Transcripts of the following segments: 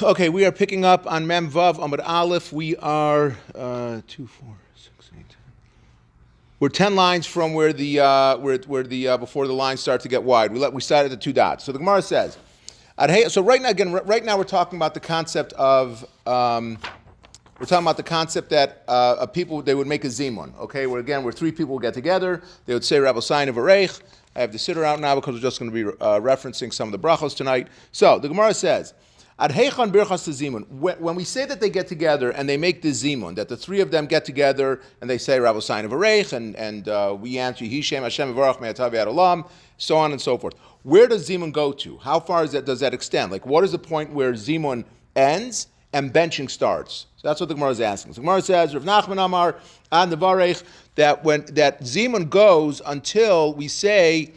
Okay, we are picking up on Mem Vav Amud Aleph. We are 2, 4, 6, 8, 10. We're 10 lines from where the before the lines start to get wide. We started at the 2 dots. So the Gemara says, so right now we're talking about the concept of that people, they would make a zimun. Okay, where 3 people would get together, they would say Rabbi Sain of Areich. I have the sitter out now because we're just going to be referencing some of the brachos tonight. So the Gemara says, Ad heichon birchas zimun. When we say that they get together and they make the zimun, that the 3 of them get together and they say Rabbi Sain of Areich, and we answer Hishem Hashem Evarach Me'atav Yad Olam, so on and so forth. Where does zimun go to? How far does that extend? Like, what is the point where zimun ends and benching starts? So that's what the Gemara is asking. So the Gemara says, Rav Nachman Amar Ad Nevarech, that zimun goes until we say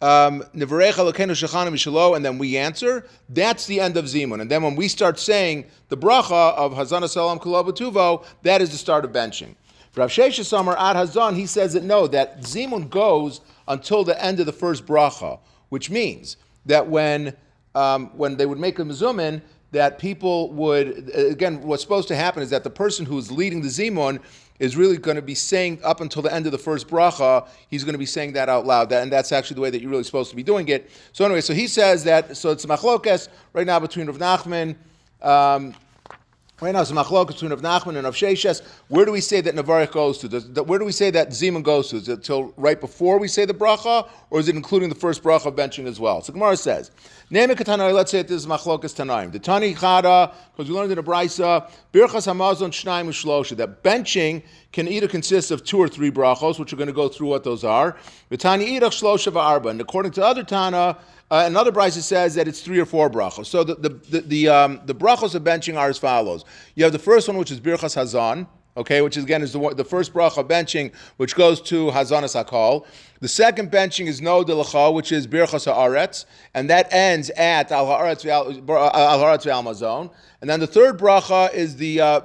Nevarech Elokeinu Shechanu Mishalo, and then we answer. That's the end of zimun. And then when we start saying the bracha of Hazana Salam Kula B'Tuvo, that is the start of benching. Rav Sheshes Amar Ad Hazan, he says that no, that zimun goes until the end of the first bracha, which means that when they would make a mezumin, that people would, again, what's supposed to happen is that the person who is leading the zimun is really going to be saying up until the end of the first bracha, he's going to be saying that out loud, and that's actually the way that you're really supposed to be doing it. So anyway, so he says that, so it's machlokes right now between Rav Nachman, right now it's a machlokes between Rav Nachman and Rav Sheshes. Where do we say that Nevarech goes to? Where do we say that zimun goes to? Is it till right before we say the bracha, or is it including the first bracha of benching as well? So Gemara says, let's say this is machlokes tanaim. The tani chada, because we learned in the brisa, birchas hamazon shnayim u'shlosha, that benching can either consist of 2 or 3 brachos, which we're going to go through what those are. The tani idach shlosha va'arba, and according to other Tana, another brisa says that it's 3 or 4 brachos. So the brachos of benching are as follows. You have the first one, which is birchas hazan, okay, which is, again, is the first bracha of benching, which goes to Hazanas HaKol. The second benching is No Delacha, which is Birchas HaAretz, and that ends at Al Haaretz Ve'al Mazon. And then the third bracha is for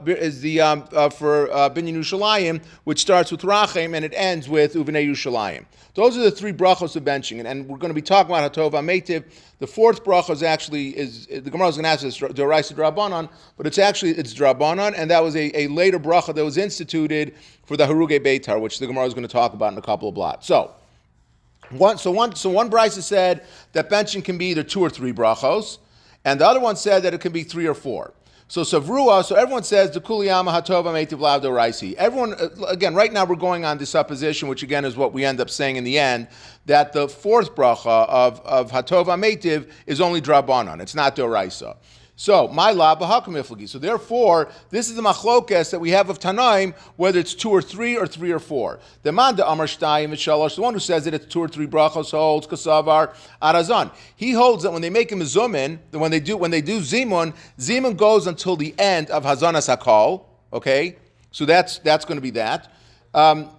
Binyan Yerushalayim, which starts with Rachem and it ends with Uvenei Yerushalayim. Those are the 3 brachos of benching, and we're going to be talking about Hatov HaMeitiv. The 4th bracha is the Gemara is going to ask this D'oraisa D'Rabbanan, but it's D'Rabbanan, and that was a later bracha that was instituted for the Haruge Beitar, which the Gemara is going to talk about in a couple of blots. So one brisa said that benching can be either 2 or 3 brachos, and the other one said that it can be 3 or 4. So everyone says the Kuliyama Hatova Meitiv Lav D'Oraisi. Everyone, again, right now we're going on the supposition, which again is what we end up saying in the end, that the 4th bracha of Hatova Meitiv is only D'Rabbanan. It's not D'Oraisa. So, my la b'hakamiflagi. So therefore, this is the machlokes that we have of Tanaim, whether it's 2 or 3 or 3 or 4. The man de Amar Shtayim Shalosh, the one who says that it's 2 or 3 brachos holds Kasavar Arazan. He holds that when they make a mezumin, when they do zimun goes until the end of Hazanas HaKol. Okay, so that's going to be that. So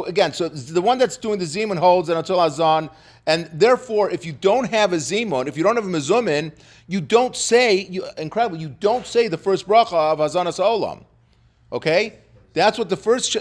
again, so the one that's doing the zimun holds until Hazan, and therefore, if you don't have a zimun, if you don't have a mezumin, you don't say the first bracha of Hazanas Ha'olam. Okay, that's what the first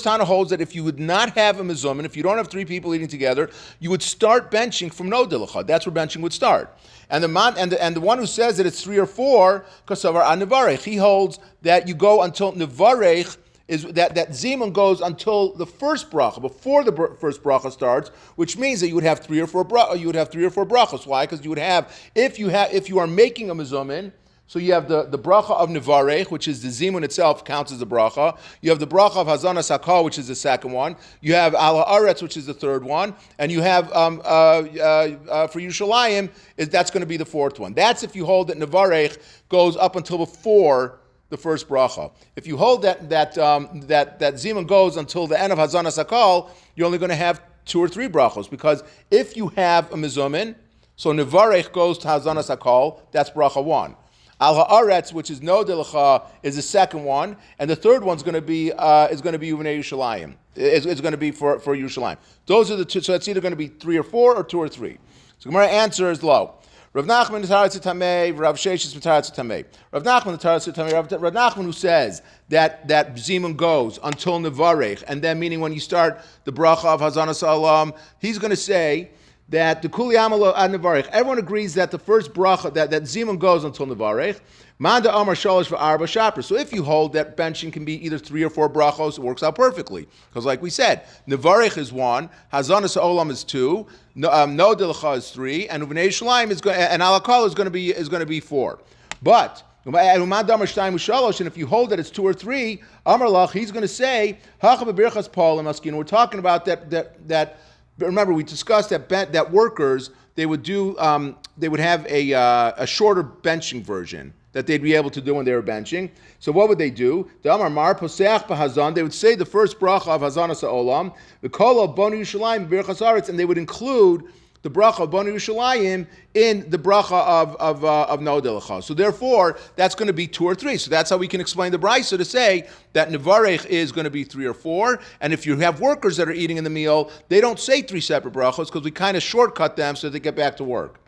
Tana holds, that if you would not have a mezumin, if you don't have 3 people eating together, you would start benching from no dilacha. That's where benching would start. And the one who says that it's 3 or 4, kasavar an nevarech, he holds that you go until nevarech, is that zimun goes until the first bracha, before the first bracha starts, which means that you would have 3 or 4 brachos. Why? Because you would have, if you are making a mezumin, so you have the bracha of nevarech, which is the zimun itself counts as a bracha. You have the bracha of hazanas hakol, which is the second one. You have al haaretz, which is the third one, and you have for Yerushalayim, that's going to be the 4th one. That's if you hold that nevarech goes up until before the first bracha. If you hold that zimun goes until the end of Hazanas HaKol, you're only going to have 2 or 3 brachos, because if you have a mezumin, so nevarech goes to Hazanas HaKol, that's bracha 1. Al haaretz, which is no delacha, is the second one, and the third one's going to be Uvenei Yerushalayim. It's going to be for Yerushalayim. Those are the 2. So it's either going to be 3 or 4 or 2 or 3. So Gemara answer is low. Rav Nachman the Taratz Tamei, Rav Sheshes the Taratz Tamei. Rav Nachman the Taratz Tamei, Rav Nachman who says that zimun goes until nevarech, and then meaning when you start the bracha of Hazanas Ha'olam, he's going to say that the Kuli Amalo ad Nevarech, everyone agrees that the first bracha, that Zimun goes until Nevarech. Manda Amar Shalosh v'Arba Shaper. So if you hold that benching can be either 3 or 4 brachos, it works out perfectly. Because like we said, Nevarech is 1, Hazanas Olam is 2, No Dilcha is 3, and Uvnei Shalayim is going, and Alakal is going to be 4. But and if you hold that it's 2 or 3, Amar Lach, he's going to say, we're talking about that. Remember, we discussed that workers they would have a shorter benching version that they'd be able to do when they were benching. So what would they do? They would say the first bracha of Hazanas Ha'olam, the kol of Bonu Yerushalayim Berachos Haaretz, and they would include the bracha of Bonu Yerushalayim in the bracha of No Delacha. So therefore, that's going to be 2 or 3. So that's how we can explain the brayso to say that Nevarech is going to be 3 or 4. And if you have workers that are eating in the meal, they don't say 3 separate brachos because we kind of shortcut them so they get back to work.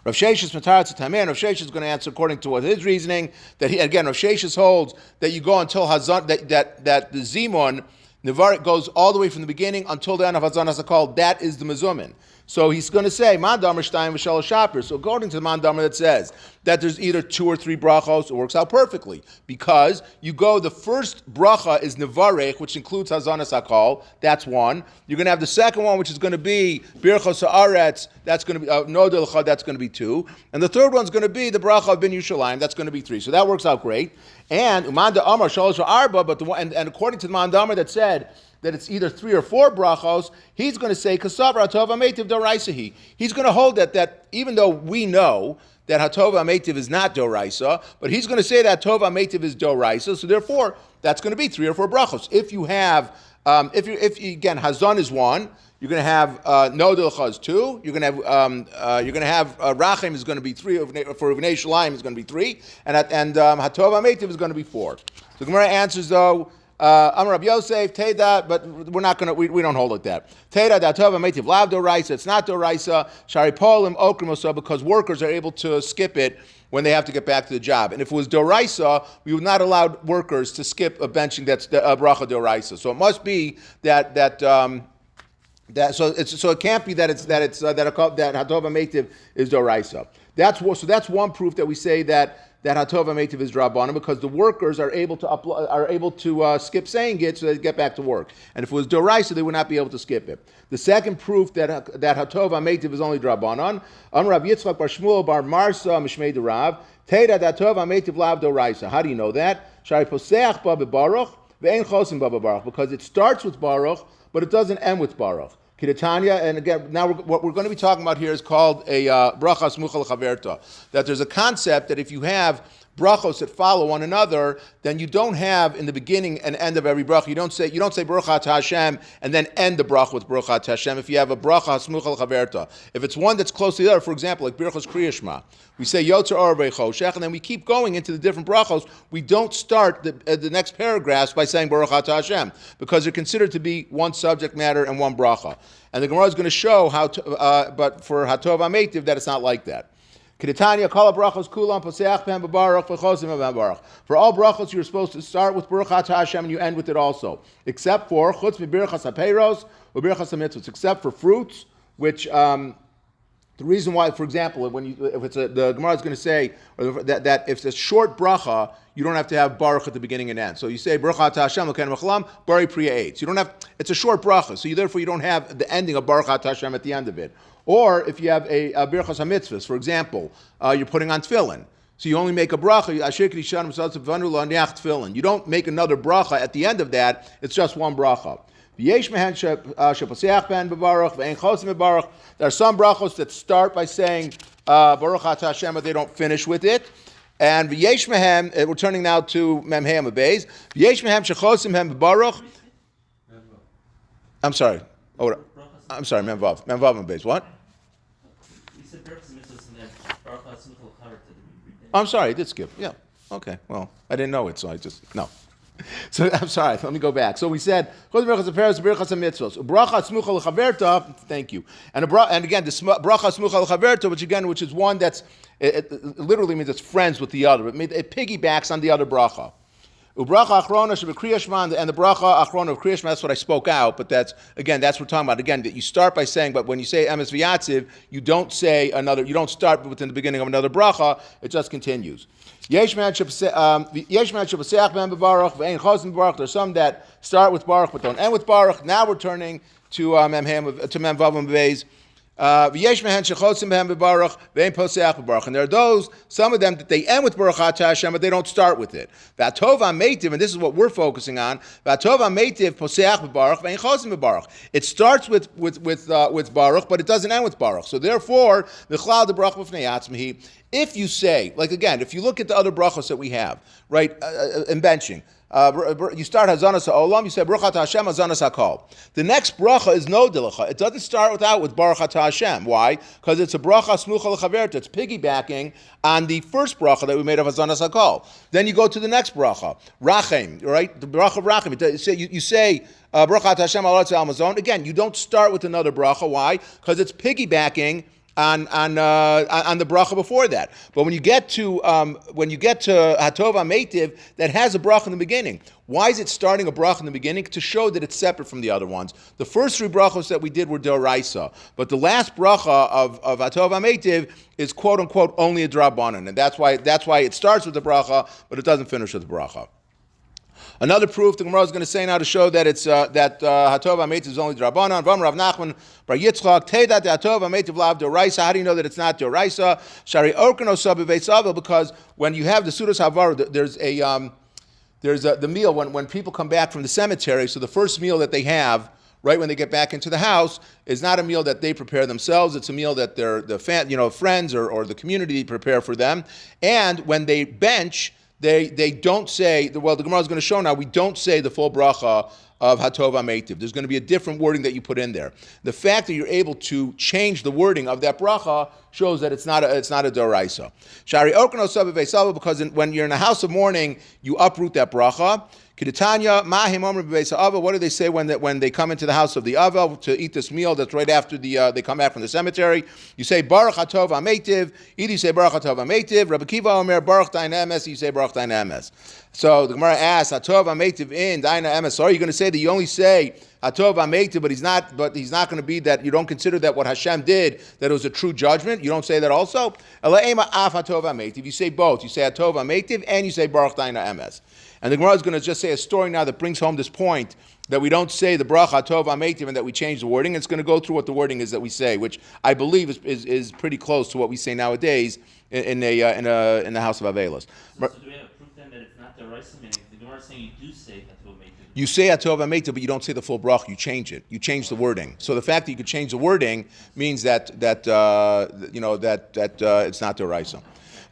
Rav Sheshes Mataratz Taman. Rav Sheshes is going to answer according to what his reasoning. That he again, Rav Sheshes holds that you go until Hazan that the Zimon Nevarech goes all the way from the beginning until the end of Hazan Hasakal. That is the Mezumin. So he's going to say Mandamar Shtayim v'Shalosh Shaper. So according to the Mandamar that says that there's either 2 or 3 brachos, it works out perfectly because you go. The first bracha is Nevarech, which includes Hazanas Hakol. That's 1. You're going to have the second one, which is going to be Berachos Haaretz. That's going to be No Delcha. That's going to be 2, and the third one's going to be the bracha of Ben Yerushalayim. That's going to be 3. So that works out great. And Umanda Amar Shalosh Arba, but the one and according to the Mandamar that said that it's either 3 or 4 brachos, he's going to say Kasav Hatov Ametiv Doraisahi. He's going to hold that even though we know that Hatov Ametiv is not Doraisa, but he's going to say that Hatov Ametiv is Doraisa. So therefore, that's going to be 3 or 4 brachos. If you have, if you again Hazan is 1, you're going to have No Delcha is 2. You're going to have Rachem is going to be 3 for Uvnei Shalayim is going to be 3, and Hatov Ametiv is going to be 4. So Gemara answers though. Amar Rabbi Yosef, Teda, but we're not going to, we don't hold it that. Teda, Datova, Metiv, Lav Doraisa, it's not Doraisa, Shari Polim, Okrimosa, because workers are able to skip it when they have to get back to the job. And if it was Doraisa, we would not allow workers to skip a benching that's Bracha Doraisa. So it must be that it can't be that Hatova Metiv is Doraisa. That's one proof that we say that Hatova Metiv is Drabanan, because the workers are able to skip saying it so they get back to work. And if it was Doraisa, they would not be able to skip it. The second proof that Hatova Metiv is only Drabanan, Rav Yitzchak Bar Shmuel Bar Marsa Mishmei Derav, Teda Hatova Metiv Lav Doraisa. How do you know that? Shari Poseach Ba Baruch Ve'en Chosim Ba Baruch, because it starts with Baruch, but it doesn't end with Baruch. Kidatanya, and again, now what we're going to be talking about here is called a bracha smucha l'chaverta. That there's a concept that if you have brachos that follow one another, then you don't have in the beginning and end of every bracha. You don't say Baruch Hashem and then end the bracha with Baruch Hashem. If you have a bracha smucha l'chaverta, if it's one that's close to the other, for example, like Berachos Kriyashma, we say Yotzer Or Choshech, and then we keep going into the different brachos. We don't start the next paragraphs by saying Baruch Hashem because they're considered to be one subject matter and one bracha. And the Gemara is going to show how, but for Hatov Ametiv, that it's not like that. Kedetanya kol brachos kulam poseach ben baruch v'chosim ben baruch. For all brachos, you're supposed to start with Baruch Hashem and you end with it also, except for chutz v'birchas hapeiros v'birchas hamitzvos, except for fruits, which the reason why, for example, the Gemara is going to say that if it's a short bracha, you don't have to have baruch at the beginning and end. So you say Baruch Hashem l'ken v'chalam bari priya eitz. You don't have. It's a short bracha, so therefore you don't have the ending of Baruch Hashem at the end of it. Or if you have a birchas hamitzvos, for example, you're putting on tefillin, so you only make a bracha. You don't make another bracha at the end of that. It's just one bracha. There are some brachos that start by saying Baruch Hashem, but they don't finish with it. And v'yesh mehem, we're turning now to Mem Hey Amabez. V'yesh mehem shechosim hem Baruch. I'm sorry, Mem Vav Amabez. What? You said Berachos and then Baruch Hasmuchal Chaver. I'm sorry, I did skip. Yeah. Okay. Well, I didn't know it, so I just no. So I'm sorry. Let me go back. So we said thank you. And again, this bracha smucha l'chaverta, which is one that's it literally means it's friends with the other. It piggybacks on the other bracha. Ubracha achrona shebekriya shema, and the bracha achrona of kriya shema. That's what I spoke out, but that's what we're talking about. Again, that you start by saying, but when you say emes v'yatziv, you don't say another. You don't start within the beginning of another bracha. It just continues. Yesh man shepaseach ben bevarach ve'ein chazim bevarach. There's some that start with baruch but don't end with baruch. Now we're turning to mem vav and beis. And there are those, some of them that they end with Baruch Atah Hashem, but they don't start with it. And this is what we're focusing on. It starts with Baruch, but it doesn't end with Baruch. So therefore, if you say, like again, if you look at the other brachos that we have, right, in benching, you start Hazanas HaOlam, you say Baruch Atah Hashem Hazanas HaKol. The next bracha is no dilacha. It doesn't start with Baruch Atah Hashem. Why? Because it's a bracha smucha l'chaverta. It's piggybacking on the first bracha that we made of Hazanas HaKol. Then you go to the next bracha, Rachem, right? The bracha of Rachem. You say Baruch Atah Hashem Al Amazon. Again, you don't start with another bracha. Why? Because it's piggybacking on the bracha before that. But when you get to Hatov HaMeitiv, that has a bracha in the beginning. Why is it starting a bracha in the beginning? To show that it's separate from the other ones. The first three brachos that we did were d'oraisa, but the last bracha of Hatov HaMeitiv is quote unquote only a drabanan, and that's why it starts with the bracha, but it doesn't finish with the bracha. Another proof the Gemara is going to say now to show that it's Hatov HaMeitiv is only drabanan. Vam Rav Nachman Bar Yitzchak Teidat Hatov HaMeitiv Lav D'Oraisa. How do you know that it's not D'Oraisa? Shari Orkano Sab B'Veitz Avil, because when you have the Sudas Havar, there's the meal when people come back from the cemetery. So the first meal that they have right when they get back into the house is not a meal that they prepare themselves. It's a meal that their friends or the community prepare for them. And when they bench, they don't say, well, the Gemara is going to show now, we don't say the full bracha of Hatov HaMeitiv. There's going to be a different wording that you put in there. The fact that you're able to change the wording of that bracha shows that it's not a d'oraisa. Shari Okano Sabe Veisava, because when you're in a house of mourning, you uproot that bracha. Kiditanya Mahim Omer B'Veis Ava. What do they say when they come into the house of the Ava to eat this meal that's right after they come back from the cemetery? You say Baruch Hatov HaMeitiv. Either you say Baruch Hatov HaMeitiv. Rabbi Kiva Omer Baruch Dain Emes. You say Baruch Dain Emes. So the Gemara asks Hatov HaMeitiv in Dain Emes. So are you going to say that you only say Hatov HaMeitiv, but he's not going to be that, you don't consider that what Hashem did, that it was a true judgment? You don't say that also? Elaima Af Hatov HaMeitiv. You say both. You say Hatov HaMeitiv and you say Baruch Dain Emes. And the Gemara is going to just say a story now that brings home this point that we don't say the bracha Hatov HaMeitiv and that we change the wording. It's going to go through what the wording is that we say, which I believe is pretty close to what we say nowadays in the house of Avelos. So do we have proof then that it's not the rice? Meaning the Gemara is saying you do say Hatov HaMeitiv. You say Hatov HaMeitiv, but you don't say the full bracha. You change it. You change the wording. So the fact that you could change the wording means that it's not the rice.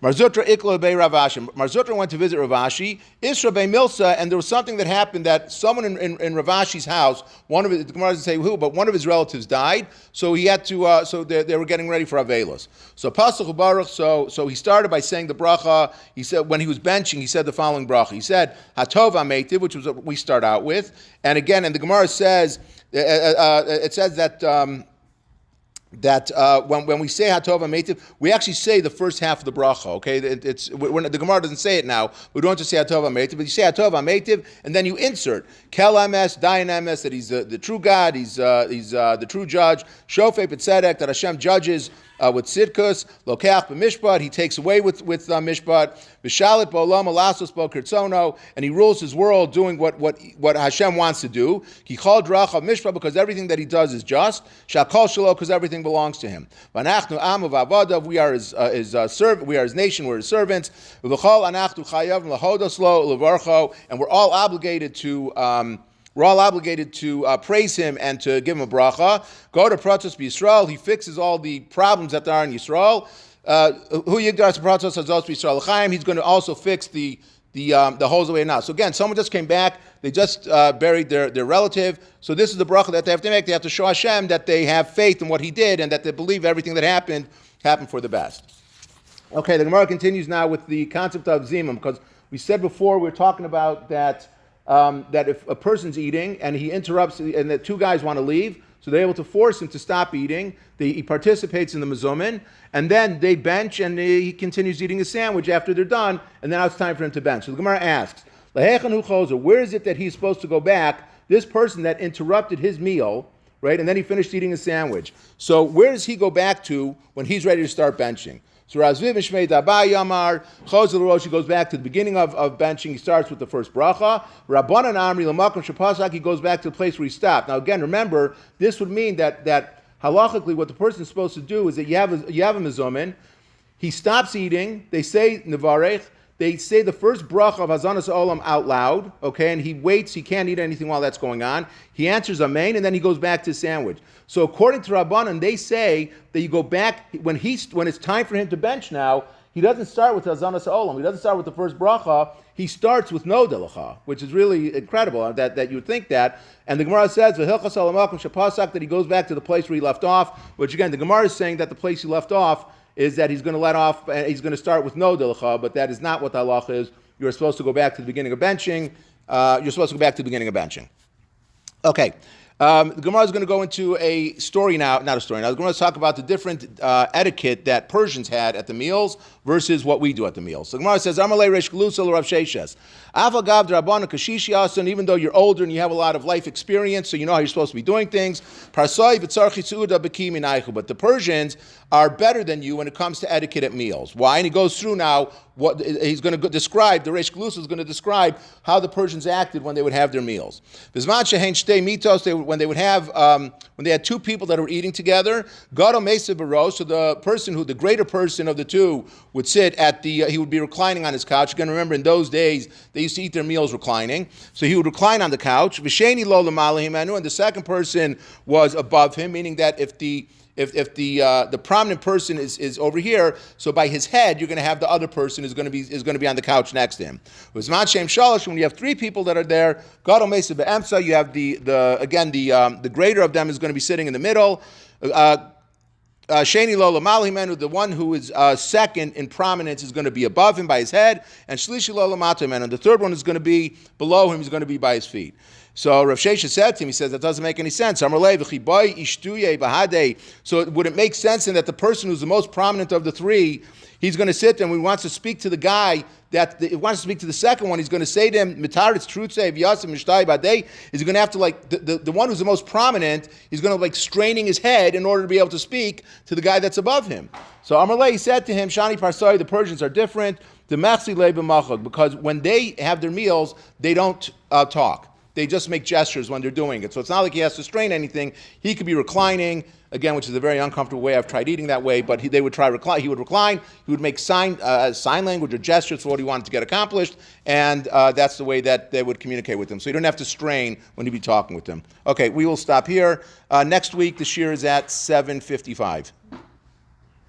Marzutra Ikla Bey Ravashi. Marzutra went to visit Ravashi. Isra Bey Milsa, and there was something that happened that someone in Ravashi's house, one of the Gemara doesn't say who, but one of his relatives died, so he had to. So they were getting ready for Avelos. So Pasuk Baruch. So he started by saying the bracha. He said when he was benching, he said the following bracha. He said Hatov HaMeitiv, which was what we start out with, and again, and the Gemara says it says that. When we say Hatov HaMeitiv, we actually say the first half of the bracha. Okay, the Gemara doesn't say it now. We don't just say Hatov HaMeitiv, but you say Hatov HaMeitiv, and then you insert Kel Emes, Dayan Emes, that he's the true God, he's the true judge. Shofei B'Tzedek, that Hashem judges with Tzidkus. Lokeach B'Mishpat, he takes away with Mishpat. V'Shalit B'Olam Alasos Bo Kirtzono, and he rules his world doing what Hashem wants to do. Ki Chol Drachav Mishpat, because everything that he does is just. Shakol Shalo, because everything belongs to him. V'Anachnu Am V'Avadav, we are his servant, we are his nation, we're his servants. V'Chol Anachnu Chayav L'Hodos Lo L'Varcho, and we're all obligated to praise him and to give him a bracha. Go to Pratos B'Yisrael. He fixes all the problems that there are in Yisrael. Who Yigdar Pratos Hazos B'Yisrael Chaim. He's going to also fix the holes away now. So again, someone just came back. They just buried their relative. So this is the bracha that they have to make. They have to show Hashem that they have faith in what he did and that they believe everything that happened for the best. Okay, the Gemara continues now with the concept of zimum, because we said before we were talking about that if a person's eating and he interrupts and the two guys want to leave, so they're able to force him to stop eating. He participates in the mezumin, and then they bench and he continues eating a sandwich after they're done, and then now it's time for him to bench. So the Gemara asks, Lahechan hu chozer. Where is it that he's supposed to go back? This person that interrupted his meal, right, and then he finished eating a sandwich. So where does he go back to when he's ready to start benching? So Razviv Mishmei Dabai Yamar, Chozer Rosh, he goes back to the beginning of benching. He starts with the first bracha. Rabbanan Amri Lamakom Shapasak, he goes back to the place where he stopped. Now again, remember, this would mean that halachically what the person is supposed to do is that you have a mezumin, he stops eating, they say Nevarech, they say the first bracha of Hazanas Olam out loud, okay, and he waits, he can't eat anything while that's going on. He answers Amen, and then he goes back to his sandwich. So according to Rabbanan, they say that you go back, when it's time for him to bench now, he doesn't start with Hazanas Olam, he doesn't start with the first bracha, he starts with no delacha, which is really incredible that you would think that. And the Gemara says, V'hilchas alamakum shapasak, that he goes back to the place where he left off, which again, the Gemara is saying that the place he left off is that he's going to let off, he's going to start with no delacha, but that is not what the halacha is. You're supposed to go back to the beginning of benching. Okay. The Gemara is going to go into a story now, not a story now. The Gemara is talk about the different etiquette that Persians had at the meals versus what we do at the meals. So the Gemara says, Amalei Reish Galusa Rav Sheshes. Avagav Drabana Kashishi Asan, even though you're older and you have a lot of life experience, so you know how you're supposed to be doing things. Parsai V'tzarchi Su'uda B'ki Minaychu. But the Persians are better than you when it comes to etiquette at meals. Why? And he goes through now what he's going to describe, the Reish Galusa is going to describe how the Persians acted when they would have their meals. Bizman Shehein Shtei Mitos, when they would have, when they had two people that were eating together, Gado Mesa Beros, so the greater person of the two would sit he would be reclining on his couch. Again, remember in those days, they used to eat their meals reclining. So he would recline on the couch. V'sheni lo l'malahimanu, and the second person was above him, meaning that if the prominent person is over here, so by his head you're going to have the other person is going to be on the couch next to him. When you have three people that are there, Gadol Mesa be'emsa, you have the greater of them is going to be sitting in the middle. Sheni lo l'malahimenu, the one who is second in prominence is going to be above him by his head, and Shlishi lo l'matahimenu, the third one is going to be below him, he's going to be by his feet. So Rav Shesha said to him, he says, that doesn't make any sense. So would it make sense in that the person who's the most prominent of the three, he's going to sit there and when he wants to speak to the guy, he wants to speak to the second one, he's going to say to him, Mitaritz Trutze V'yasim Mishtai Badei, is he going to have to the one who's the most prominent, he's going to straining his head in order to be able to speak to the guy that's above him. So Amalei said to him, Shani Parsai, the Persians are different, the Machzi Lei B'machag, because when they have their meals, they don't talk. They just make gestures when they're doing it. So it's not like he has to strain anything. He could be reclining, again, which is a very uncomfortable way. I've tried eating that way, but he would recline. He would make sign language or gestures for what he wanted to get accomplished, and that's the way that they would communicate with him. So you don't have to strain when you be talking with them. Okay, we will stop here. Next week, the shir is at 7:55.